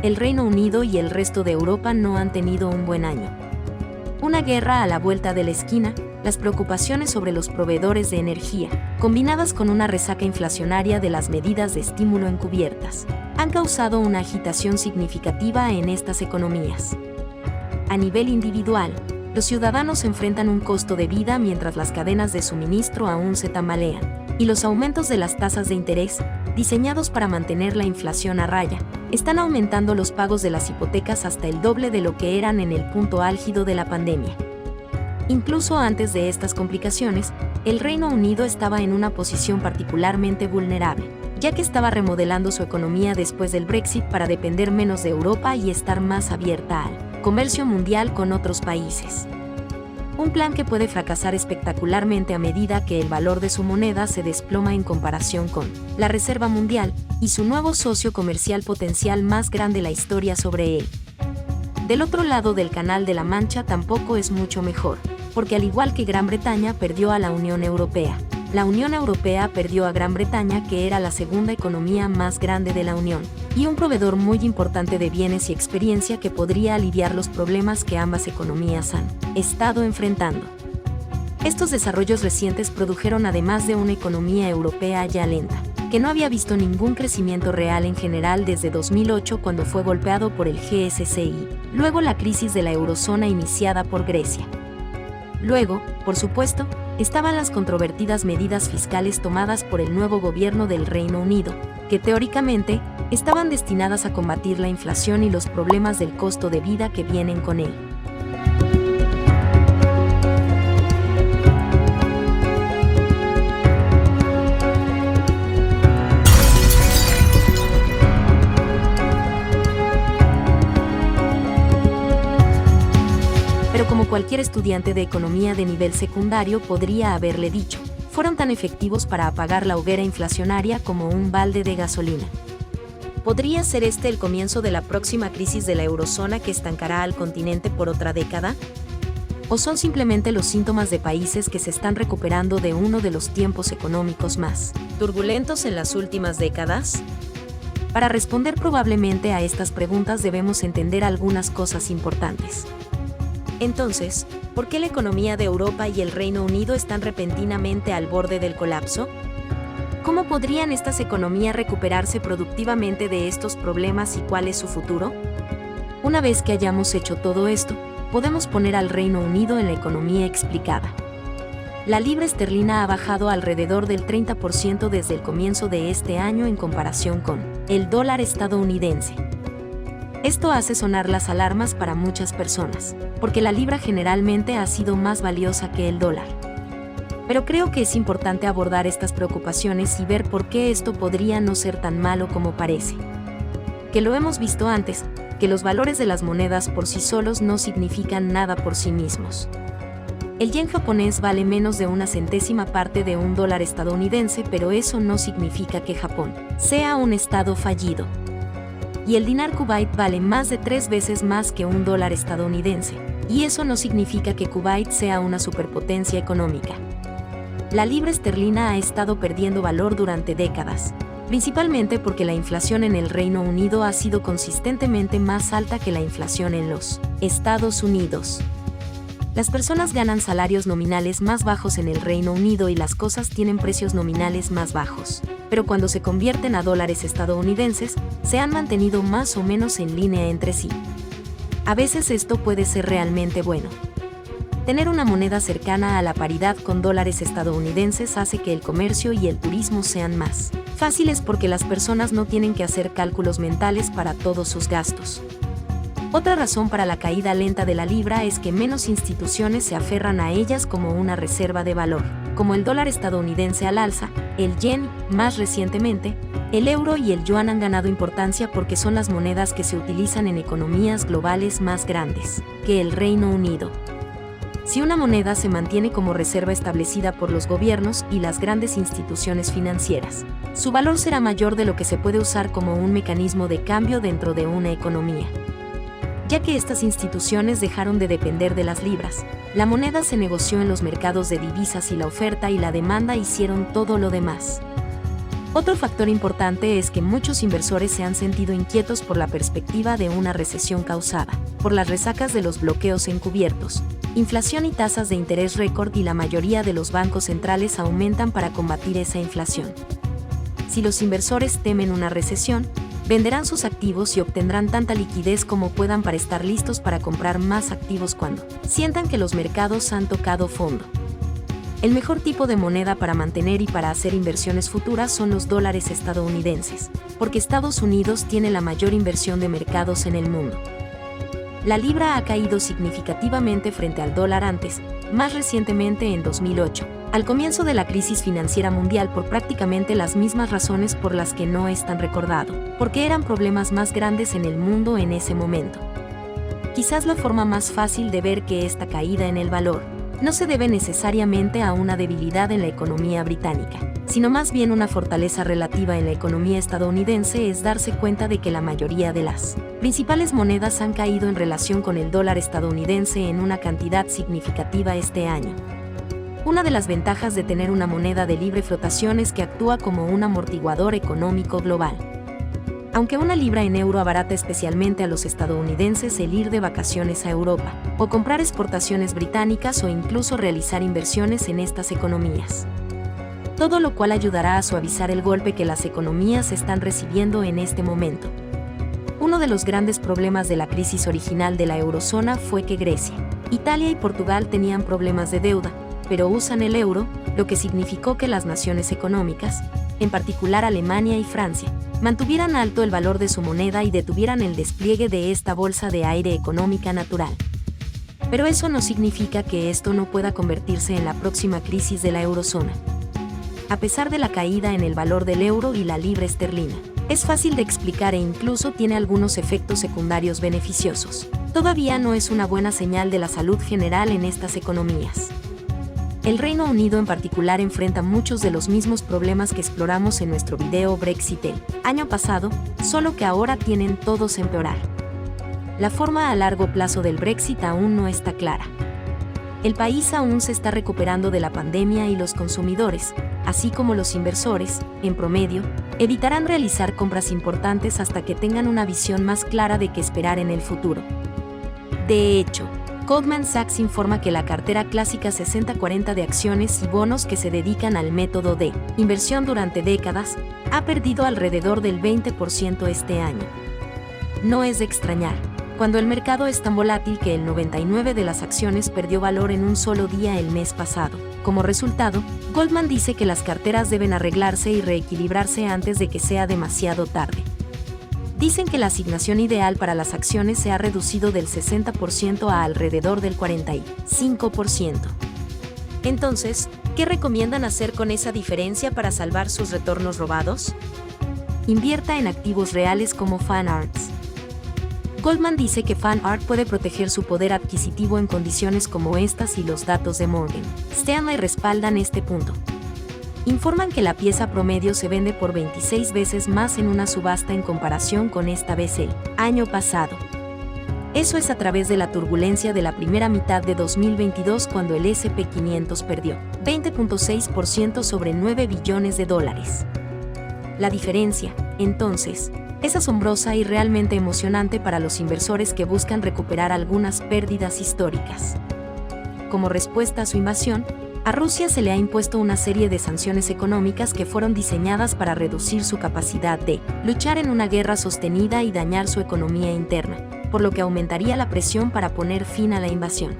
el Reino Unido y el resto de Europa no han tenido un buen año. Una guerra a la vuelta de la esquina, las preocupaciones sobre los proveedores de energía, combinadas con una resaca inflacionaria de las medidas de estímulo encubiertas, han causado una agitación significativa en estas economías. A nivel individual, los ciudadanos enfrentan un costo de vida mientras las cadenas de suministro aún se tambalean, y los aumentos de las tasas de interés, diseñados para mantener la inflación a raya, están aumentando los pagos de las hipotecas hasta el doble de lo que eran en el punto álgido de la pandemia. Incluso antes de estas complicaciones, el Reino Unido estaba en una posición particularmente vulnerable, ya que estaba remodelando su economía después del Brexit para depender menos de Europa y estar más abierta al comercio mundial con otros países. Un plan que puede fracasar espectacularmente a medida que el valor de su moneda se desploma en comparación con la Reserva Mundial y su nuevo socio comercial potencial más grande en la historia sobre él. Del otro lado del Canal de la Mancha tampoco es mucho mejor, porque al igual que Gran Bretaña perdió a la Unión Europea, la Unión Europea perdió a Gran Bretaña, que era la segunda economía más grande de la Unión, y un proveedor muy importante de bienes y experiencia que podría aliviar los problemas que ambas economías han estado enfrentando. Estos desarrollos recientes produjeron, además de una economía europea ya lenta, que no había visto ningún crecimiento real en general desde 2008 cuando fue golpeado por el GFCI, luego la crisis de la eurozona iniciada por Grecia. Luego, por supuesto, estaban las controvertidas medidas fiscales tomadas por el nuevo gobierno del Reino Unido, que teóricamente estaban destinadas a combatir la inflación y los problemas del costo de vida que vienen con él. Pero como cualquier estudiante de economía de nivel secundario podría haberle dicho, fueron tan efectivos para apagar la hoguera inflacionaria como un balde de gasolina. ¿Podría ser este el comienzo de la próxima crisis de la eurozona que estancará al continente por otra década? ¿O son simplemente los síntomas de países que se están recuperando de uno de los tiempos económicos más turbulentos en las últimas décadas? Para responder probablemente a estas preguntas debemos entender algunas cosas importantes. Entonces, ¿por qué la economía de Europa y el Reino Unido están repentinamente al borde del colapso? ¿Cómo podrían estas economías recuperarse productivamente de estos problemas y cuál es su futuro? Una vez que hayamos hecho todo esto, podemos poner al Reino Unido en la economía explicada. La libra esterlina ha bajado alrededor del 30% desde el comienzo de este año en comparación con el dólar estadounidense. Esto hace sonar las alarmas para muchas personas, porque la libra generalmente ha sido más valiosa que el dólar. Pero creo que es importante abordar estas preocupaciones y ver por qué esto podría no ser tan malo como parece. Que lo hemos visto antes, que los valores de las monedas por sí solos no significan nada por sí mismos. El yen japonés vale menos de una centésima parte de un dólar estadounidense, pero eso no significa que Japón sea un estado fallido. Y el dinar Kuwait vale más de 3 veces más que un dólar estadounidense, y eso no significa que Kuwait sea una superpotencia económica. La libra esterlina ha estado perdiendo valor durante décadas, principalmente porque la inflación en el Reino Unido ha sido consistentemente más alta que la inflación en los Estados Unidos. Las personas ganan salarios nominales más bajos en el Reino Unido y las cosas tienen precios nominales más bajos, pero cuando se convierten a dólares estadounidenses, se han mantenido más o menos en línea entre sí. A veces esto puede ser realmente bueno. Tener una moneda cercana a la paridad con dólares estadounidenses hace que el comercio y el turismo sean más fáciles porque las personas no tienen que hacer cálculos mentales para todos sus gastos. Otra razón para la caída lenta de la libra es que menos instituciones se aferran a ellas como una reserva de valor, como el dólar estadounidense al alza, el yen, más recientemente, el euro y el yuan han ganado importancia porque son las monedas que se utilizan en economías globales más grandes que el Reino Unido. Si una moneda se mantiene como reserva establecida por los gobiernos y las grandes instituciones financieras, su valor será mayor de lo que se puede usar como un mecanismo de cambio dentro de una economía. Ya que estas instituciones dejaron de depender de las libras, la moneda se negoció en los mercados de divisas y la oferta y la demanda hicieron todo lo demás. Otro factor importante es que muchos inversores se han sentido inquietos por la perspectiva de una recesión causada por las resacas de los bloqueos encubiertos, inflación y tasas de interés récord, y la mayoría de los bancos centrales aumentan para combatir esa inflación. Si los inversores temen una recesión, venderán sus activos y obtendrán tanta liquidez como puedan para estar listos para comprar más activos cuando sientan que los mercados han tocado fondo. El mejor tipo de moneda para mantener y para hacer inversiones futuras son los dólares estadounidenses, porque Estados Unidos tiene la mayor inversión de mercados en el mundo. La libra ha caído significativamente frente al dólar antes, más recientemente en 2008, al comienzo de la crisis financiera mundial, por prácticamente las mismas razones por las que no es tan recordado, porque eran problemas más grandes en el mundo en ese momento. Quizás la forma más fácil de ver que esta caída en el valor no se debe necesariamente a una debilidad en la economía británica, sino más bien una fortaleza relativa en la economía estadounidense, es darse cuenta de que la mayoría de las principales monedas han caído en relación con el dólar estadounidense en una cantidad significativa este año. Una de las ventajas de tener una moneda de libre flotación es que actúa como un amortiguador económico global. Aunque una libra en euro abarata especialmente a los estadounidenses el ir de vacaciones a Europa, o comprar exportaciones británicas, o incluso realizar inversiones en estas economías. Todo lo cual ayudará a suavizar el golpe que las economías están recibiendo en este momento. Uno de los grandes problemas de la crisis original de la eurozona fue que Grecia, Italia y Portugal tenían problemas de deuda, pero usan el euro, lo que significó que las naciones económicas, en particular Alemania y Francia, mantuvieran alto el valor de su moneda y detuvieran el despliegue de esta bolsa de aire económica natural. Pero eso no significa que esto no pueda convertirse en la próxima crisis de la eurozona. A pesar de la caída en el valor del euro y la libra esterlina, es fácil de explicar e incluso tiene algunos efectos secundarios beneficiosos. Todavía no es una buena señal de la salud general en estas economías. El Reino Unido en particular enfrenta muchos de los mismos problemas que exploramos en nuestro video Brexit el año pasado, solo que ahora tienen todos empeorar. La forma a largo plazo del Brexit aún no está clara. El país aún se está recuperando de la pandemia y los consumidores, así como los inversores, en promedio, evitarán realizar compras importantes hasta que tengan una visión más clara de qué esperar en el futuro. De hecho, Goldman Sachs informa que la cartera clásica 60-40 de acciones y bonos que se dedican al método de inversión durante décadas ha perdido alrededor del 20% este año. No es de extrañar, cuando el mercado es tan volátil que el 99% de las acciones perdió valor en un solo día el mes pasado. Como resultado, Goldman dice que las carteras deben arreglarse y reequilibrarse antes de que sea demasiado tarde. Dicen que la asignación ideal para las acciones se ha reducido del 60% a alrededor del 45%. Entonces, ¿qué recomiendan hacer con esa diferencia para salvar sus retornos robados? Invierta en activos reales como FanArts. Goldman dice que FanArt puede proteger su poder adquisitivo en condiciones como estas y los datos de Morgan Stanley respaldan este punto. Informan que la pieza promedio se vende por 26 veces más en una subasta en comparación con esta vez el año pasado. Eso es a través de la turbulencia de la primera mitad de 2022, cuando el S&P 500 perdió 20.6% sobre $9 billones. La diferencia, entonces, es asombrosa y realmente emocionante para los inversores que buscan recuperar algunas pérdidas históricas. Como respuesta a su invasión, a Rusia se le ha impuesto una serie de sanciones económicas que fueron diseñadas para reducir su capacidad de luchar en una guerra sostenida y dañar su economía interna, por lo que aumentaría la presión para poner fin a la invasión.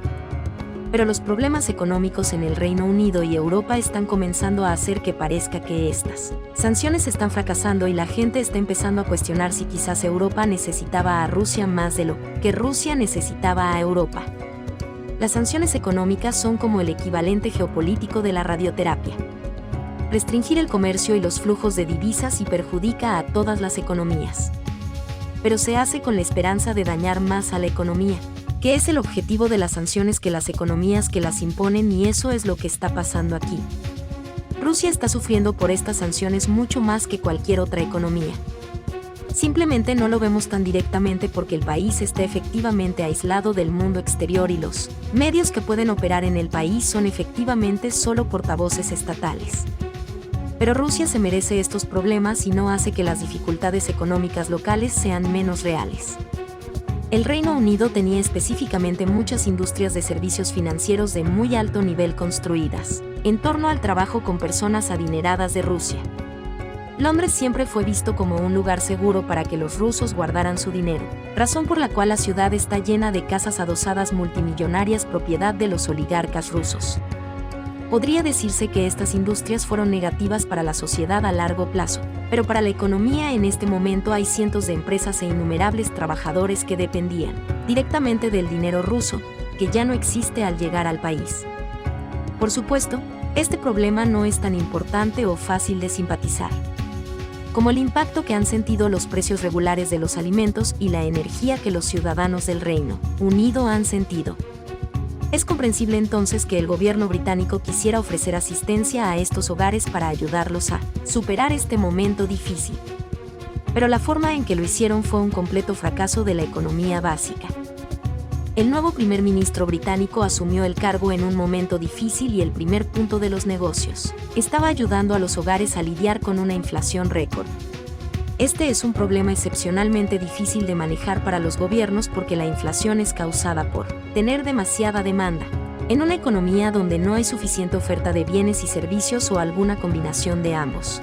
Pero los problemas económicos en el Reino Unido y Europa están comenzando a hacer que parezca que estas sanciones están fracasando y la gente está empezando a cuestionar si quizás Europa necesitaba a Rusia más de lo que Rusia necesitaba a Europa. Las sanciones económicas son como el equivalente geopolítico de la radioterapia. Restringir el comercio y los flujos de divisas y perjudica a todas las economías. Pero se hace con la esperanza de dañar más a la economía, que es el objetivo de las sanciones que las economías que las imponen, y eso es lo que está pasando aquí. Rusia está sufriendo por estas sanciones mucho más que cualquier otra economía. Simplemente no lo vemos tan directamente porque el país está efectivamente aislado del mundo exterior y los medios que pueden operar en el país son efectivamente solo portavoces estatales. Pero Rusia se merece estos problemas y no hace que las dificultades económicas locales sean menos reales. El Reino Unido tenía específicamente muchas industrias de servicios financieros de muy alto nivel construidas, en torno al trabajo con personas adineradas de Rusia. Londres siempre fue visto como un lugar seguro para que los rusos guardaran su dinero, razón por la cual la ciudad está llena de casas adosadas multimillonarias propiedad de los oligarcas rusos. Podría decirse que estas industrias fueron negativas para la sociedad a largo plazo, pero para la economía en este momento hay cientos de empresas e innumerables trabajadores que dependían directamente del dinero ruso, que ya no existe al llegar al país. Por supuesto, este problema no es tan importante o fácil de simpatizar como el impacto que han sentido los precios regulares de los alimentos y la energía que los ciudadanos del Reino Unido han sentido. Es comprensible entonces que el gobierno británico quisiera ofrecer asistencia a estos hogares para ayudarlos a superar este momento difícil. Pero la forma en que lo hicieron fue un completo fracaso de la economía básica. El nuevo primer ministro británico asumió el cargo en un momento difícil y el primer punto de los negocios estaba ayudando a los hogares a lidiar con una inflación récord. Este es un problema excepcionalmente difícil de manejar para los gobiernos porque la inflación es causada por tener demasiada demanda, en una economía donde no hay suficiente oferta de bienes y servicios o alguna combinación de ambos.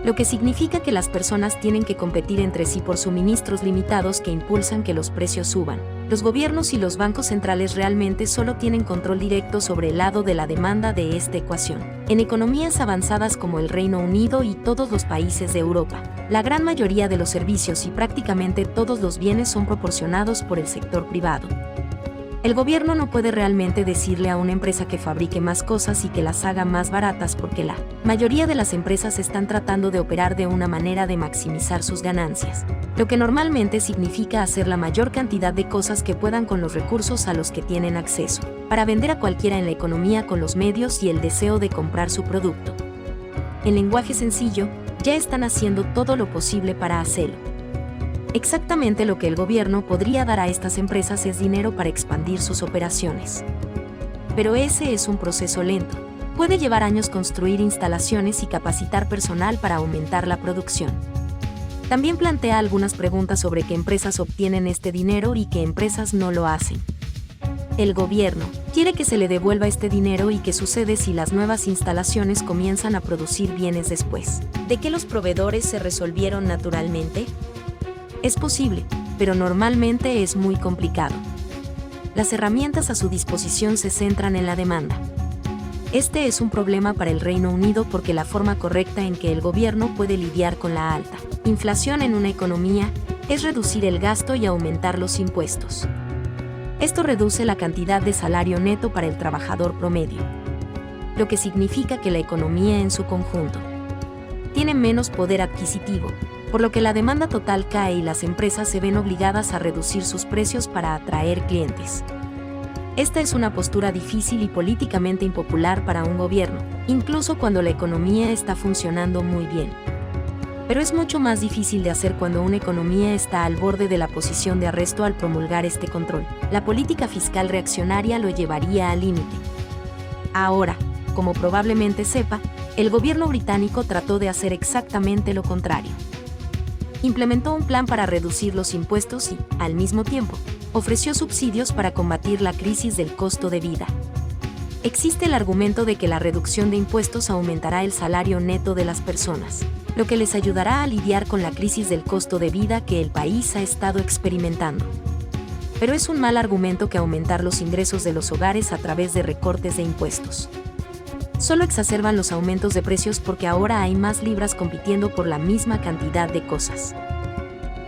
Lo que significa que las personas tienen que competir entre sí por suministros limitados que impulsan que los precios suban. Los gobiernos y los bancos centrales realmente solo tienen control directo sobre el lado de la demanda de esta ecuación. En economías avanzadas como el Reino Unido y todos los países de Europa, la gran mayoría de los servicios y prácticamente todos los bienes son proporcionados por el sector privado. El gobierno no puede realmente decirle a una empresa que fabrique más cosas y que las haga más baratas porque la mayoría de las empresas están tratando de operar de una manera de maximizar sus ganancias, lo que normalmente significa hacer la mayor cantidad de cosas que puedan con los recursos a los que tienen acceso, para vender a cualquiera en la economía con los medios y el deseo de comprar su producto. En lenguaje sencillo, ya están haciendo todo lo posible para hacerlo. Exactamente lo que el gobierno podría dar a estas empresas es dinero para expandir sus operaciones. Pero ese es un proceso lento. Puede llevar años construir instalaciones y capacitar personal para aumentar la producción. También plantea algunas preguntas sobre qué empresas obtienen este dinero y qué empresas no lo hacen. El gobierno quiere que se le devuelva este dinero y qué sucede si las nuevas instalaciones comienzan a producir bienes después de que los proveedores se resolvieron naturalmente. Es posible, pero normalmente es muy complicado. Las herramientas a su disposición se centran en la demanda. Este es un problema para el Reino Unido porque la forma correcta en que el gobierno puede lidiar con la alta inflación en una economía es reducir el gasto y aumentar los impuestos. Esto reduce la cantidad de salario neto para el trabajador promedio, lo que significa que la economía en su conjunto tiene menos poder adquisitivo, por lo que la demanda total cae y las empresas se ven obligadas a reducir sus precios para atraer clientes. Esta es una postura difícil y políticamente impopular para un gobierno, incluso cuando la economía está funcionando muy bien. Pero es mucho más difícil de hacer cuando una economía está al borde de la posición de arresto al promulgar este control. La política fiscal reaccionaria lo llevaría al límite. Ahora, como probablemente sepa, el gobierno británico trató de hacer exactamente lo contrario. Implementó un plan para reducir los impuestos y, al mismo tiempo, ofreció subsidios para combatir la crisis del costo de vida. Existe el argumento de que la reducción de impuestos aumentará el salario neto de las personas, lo que les ayudará a lidiar con la crisis del costo de vida que el país ha estado experimentando. Pero es un mal argumento que aumentar los ingresos de los hogares a través de recortes de impuestos solo exacerban los aumentos de precios porque ahora hay más libras compitiendo por la misma cantidad de cosas.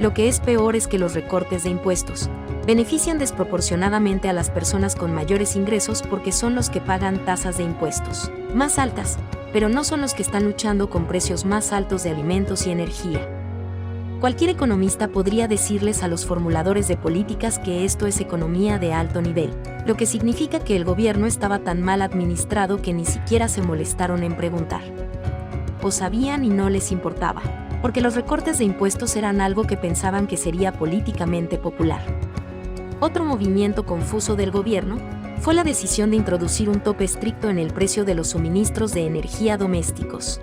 Lo que es peor es que los recortes de impuestos benefician desproporcionadamente a las personas con mayores ingresos porque son los que pagan tasas de impuestos más altas, pero no son los que están luchando con precios más altos de alimentos y energía. Cualquier economista podría decirles a los formuladores de políticas que esto es economía de alto nivel, lo que significa que el gobierno estaba tan mal administrado que ni siquiera se molestaron en preguntar. O sabían y no les importaba, porque los recortes de impuestos eran algo que pensaban que sería políticamente popular. Otro movimiento confuso del gobierno fue la decisión de introducir un tope estricto en el precio de los suministros de energía domésticos.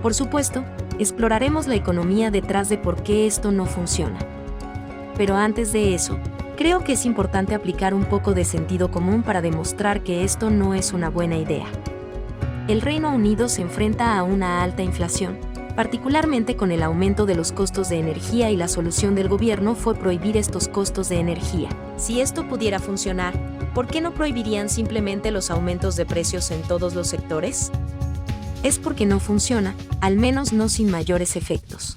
Por supuesto, exploraremos la economía detrás de por qué esto no funciona. Pero antes de eso, creo que es importante aplicar un poco de sentido común para demostrar que esto no es una buena idea. El Reino Unido se enfrenta a una alta inflación, particularmente con el aumento de los costos de energía, y la solución del gobierno fue prohibir estos costos de energía. Si esto pudiera funcionar, ¿por qué no prohibirían simplemente los aumentos de precios en todos los sectores? Es porque no funciona, al menos no sin mayores efectos.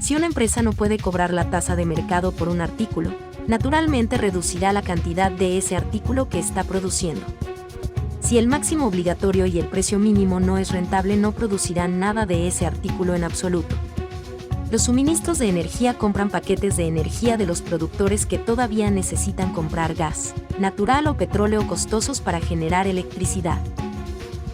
Si una empresa no puede cobrar la tasa de mercado por un artículo, naturalmente reducirá la cantidad de ese artículo que está produciendo. Si el máximo obligatorio y el precio mínimo no es rentable, no producirán nada de ese artículo en absoluto. Los suministros de energía compran paquetes de energía de los productores que todavía necesitan comprar gas, natural o petróleo costosos para generar electricidad.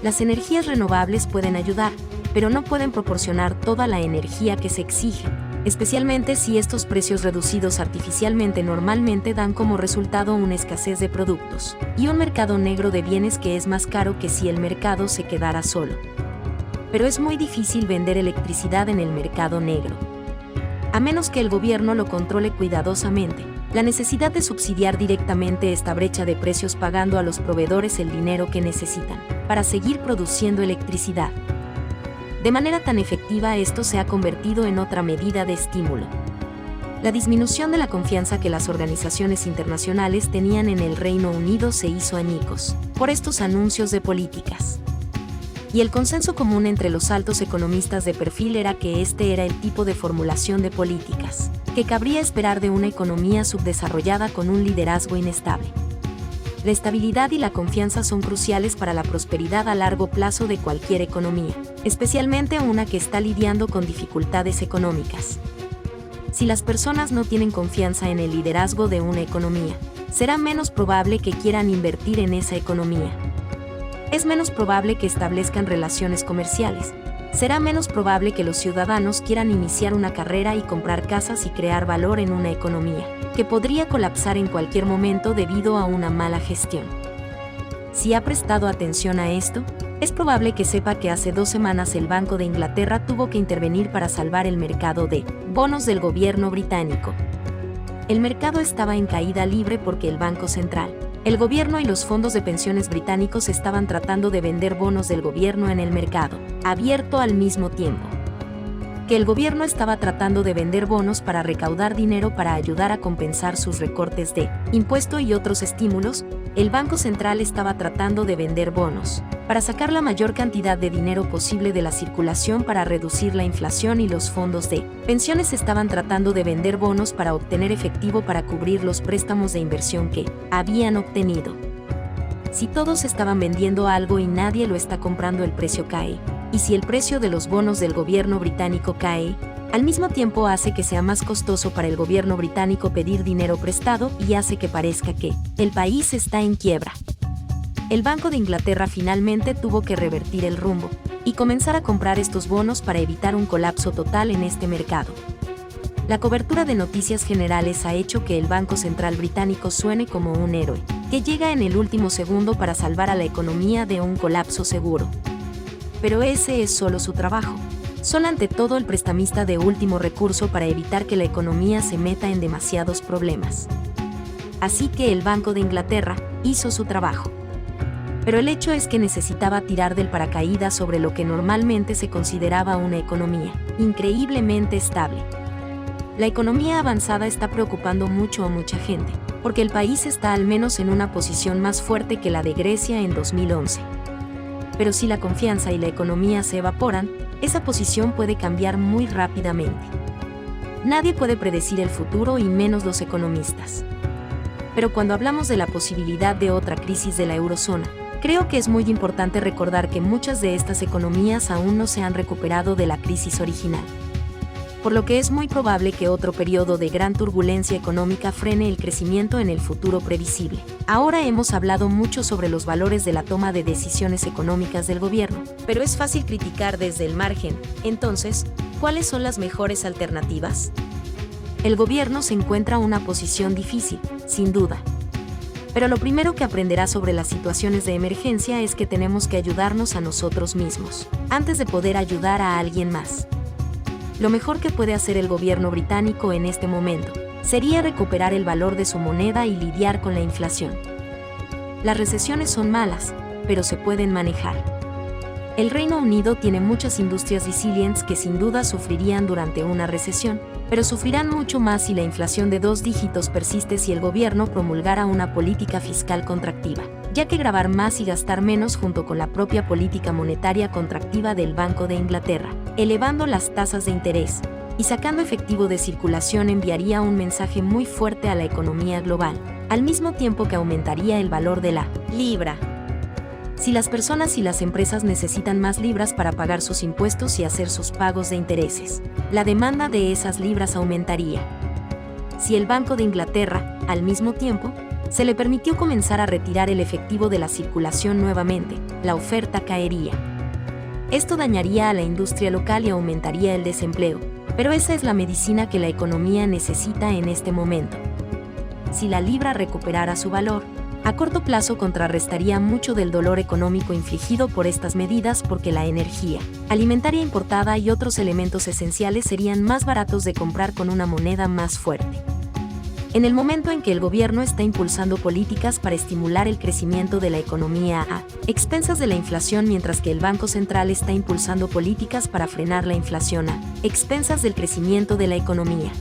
Las energías renovables pueden ayudar, pero no pueden proporcionar toda la energía que se exige, especialmente si estos precios reducidos artificialmente normalmente dan como resultado una escasez de productos y un mercado negro de bienes que es más caro que si el mercado se quedara solo. Pero es muy difícil vender electricidad en el mercado negro. A menos que el gobierno lo controle cuidadosamente, la necesidad de subsidiar directamente esta brecha de precios pagando a los proveedores el dinero que necesitan para seguir produciendo electricidad. De manera tan efectiva, esto se ha convertido en otra medida de estímulo. La disminución de la confianza que las organizaciones internacionales tenían en el Reino Unido se hizo añicos por estos anuncios de políticas. Y el consenso común entre los altos economistas de perfil era que este era el tipo de formulación de políticas que cabría esperar de una economía subdesarrollada con un liderazgo inestable. La estabilidad y la confianza son cruciales para la prosperidad a largo plazo de cualquier economía, especialmente una que está lidiando con dificultades económicas. Si las personas no tienen confianza en el liderazgo de una economía, será menos probable que quieran invertir en esa economía. Es menos probable que establezcan relaciones comerciales. Será menos probable que los ciudadanos quieran iniciar una carrera y comprar casas y crear valor en una economía que podría colapsar en cualquier momento debido a una mala gestión. Si ha prestado atención a esto, es probable que sepa que hace 2 semanas el Banco de Inglaterra tuvo que intervenir para salvar el mercado de bonos del gobierno británico. El mercado estaba en caída libre porque el Banco Central, el gobierno y los fondos de pensiones británicos estaban tratando de vender bonos del gobierno en el mercado abierto al mismo tiempo. Que el gobierno estaba tratando de vender bonos para recaudar dinero para ayudar a compensar sus recortes de impuesto y otros estímulos, el Banco Central estaba tratando de vender bonos para sacar la mayor cantidad de dinero posible de la circulación para reducir la inflación, y los fondos de pensiones estaban tratando de vender bonos para obtener efectivo para cubrir los préstamos de inversión que habían obtenido. Si todos estaban vendiendo algo y nadie lo está comprando, el precio cae. Y si el precio de los bonos del gobierno británico cae, al mismo tiempo hace que sea más costoso para el gobierno británico pedir dinero prestado y hace que parezca que el país está en quiebra. El Banco de Inglaterra finalmente tuvo que revertir el rumbo y comenzar a comprar estos bonos para evitar un colapso total en este mercado. La cobertura de noticias generales ha hecho que el Banco Central británico suene como un héroe que llega en el último segundo para salvar a la economía de un colapso seguro. Pero ese es solo su trabajo. Son ante todo el prestamista de último recurso para evitar que la economía se meta en demasiados problemas. Así que el Banco de Inglaterra hizo su trabajo. Pero el hecho es que necesitaba tirar del paracaídas sobre lo que normalmente se consideraba una economía increíblemente estable. La economía avanzada está preocupando mucho a mucha gente, porque el país está al menos en una posición más fuerte que la de Grecia en 2011. Pero si la confianza y la economía se evaporan, esa posición puede cambiar muy rápidamente. Nadie puede predecir el futuro y menos los economistas. Pero cuando hablamos de la posibilidad de otra crisis de la eurozona, creo que es muy importante recordar que muchas de estas economías aún no se han recuperado de la crisis original. Por lo que es muy probable que otro periodo de gran turbulencia económica frene el crecimiento en el futuro previsible. Ahora hemos hablado mucho sobre los valores de la toma de decisiones económicas del gobierno, pero es fácil criticar desde el margen. Entonces, ¿cuáles son las mejores alternativas? El gobierno se encuentra en una posición difícil, sin duda. Pero lo primero que aprenderá sobre las situaciones de emergencia es que tenemos que ayudarnos a nosotros mismos, antes de poder ayudar a alguien más. Lo mejor que puede hacer el gobierno británico en este momento sería recuperar el valor de su moneda y lidiar con la inflación. Las recesiones son malas, pero se pueden manejar. El Reino Unido tiene muchas industrias resilientes que sin duda sufrirían durante una recesión, pero sufrirán mucho más si la inflación de 2 dígitos persiste si el gobierno promulgara una política fiscal contractiva, ya que gravar más y gastar menos junto con la propia política monetaria contractiva del Banco de Inglaterra, elevando las tasas de interés y sacando efectivo de circulación enviaría un mensaje muy fuerte a la economía global, al mismo tiempo que aumentaría el valor de la libra. Si las personas y las empresas necesitan más libras para pagar sus impuestos y hacer sus pagos de intereses, la demanda de esas libras aumentaría. Si el Banco de Inglaterra, al mismo tiempo, se le permitió comenzar a retirar el efectivo de la circulación nuevamente, la oferta caería. Esto dañaría a la industria local y aumentaría el desempleo, pero esa es la medicina que la economía necesita en este momento. Si la libra recuperara su valor, a corto plazo contrarrestaría mucho del dolor económico infligido por estas medidas porque la energía alimentaria importada y otros elementos esenciales serían más baratos de comprar con una moneda más fuerte. En el momento en que el gobierno está impulsando políticas para estimular el crecimiento de la economía a expensas de la inflación, mientras que el Banco Central está impulsando políticas para frenar la inflación a expensas del crecimiento de la economía,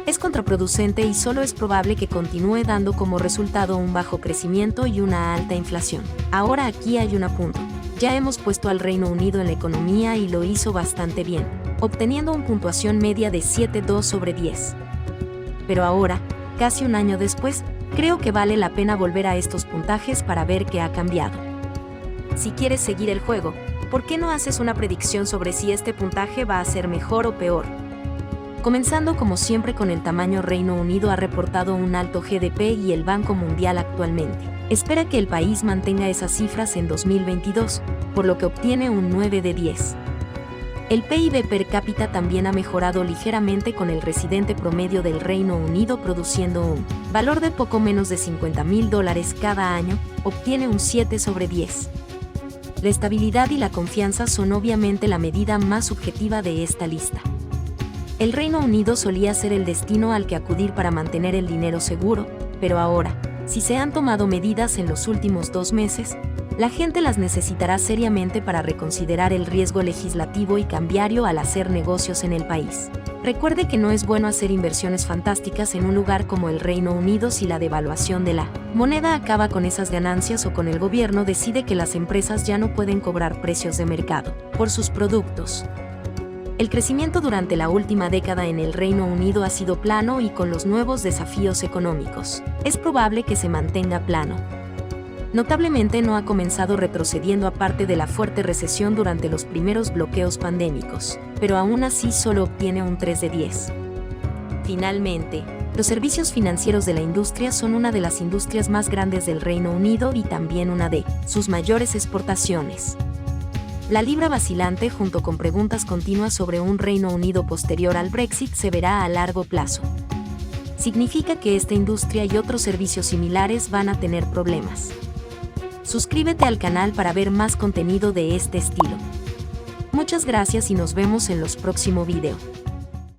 es contraproducente y solo es probable que continúe dando como resultado un bajo crecimiento y una alta inflación. Ahora aquí hay un apunto. Ya hemos puesto al Reino Unido en la economía y lo hizo bastante bien, obteniendo una puntuación media de 7,2 sobre 10. Pero ahora, casi un año después, creo que vale la pena volver a estos puntajes para ver qué ha cambiado. Si quieres seguir el juego, ¿por qué no haces una predicción sobre si este puntaje va a ser mejor o peor? Comenzando como siempre con el tamaño. Reino Unido ha reportado un alto GDP y el Banco Mundial actualmente espera que el país mantenga esas cifras en 2022, por lo que obtiene un 9 de 10. El PIB per cápita también ha mejorado ligeramente, con el residente promedio del Reino Unido produciendo un valor de poco menos de $50,000 cada año, obtiene un 7 sobre 10. La estabilidad y la confianza son obviamente la medida más subjetiva de esta lista. El Reino Unido solía ser el destino al que acudir para mantener el dinero seguro, pero ahora, si se han tomado medidas en los últimos 2 meses, la gente las necesitará seriamente para reconsiderar el riesgo legislativo y cambiario al hacer negocios en el país. Recuerde que no es bueno hacer inversiones fantásticas en un lugar como el Reino Unido si la devaluación de la moneda acaba con esas ganancias o con el gobierno decide que las empresas ya no pueden cobrar precios de mercado por sus productos. El crecimiento durante la última década en el Reino Unido ha sido plano y con los nuevos desafíos económicos, es probable que se mantenga plano. Notablemente no ha comenzado retrocediendo aparte de la fuerte recesión durante los primeros bloqueos pandémicos, pero aún así solo obtiene un 3 de 10. Finalmente, los servicios financieros de la industria son una de las industrias más grandes del Reino Unido y también una de sus mayores exportaciones. La libra vacilante, junto con preguntas continuas sobre un Reino Unido posterior al Brexit, se verá a largo plazo. Significa que esta industria y otros servicios similares van a tener problemas. Suscríbete al canal para ver más contenido de este estilo. Muchas gracias y nos vemos en los próximos videos.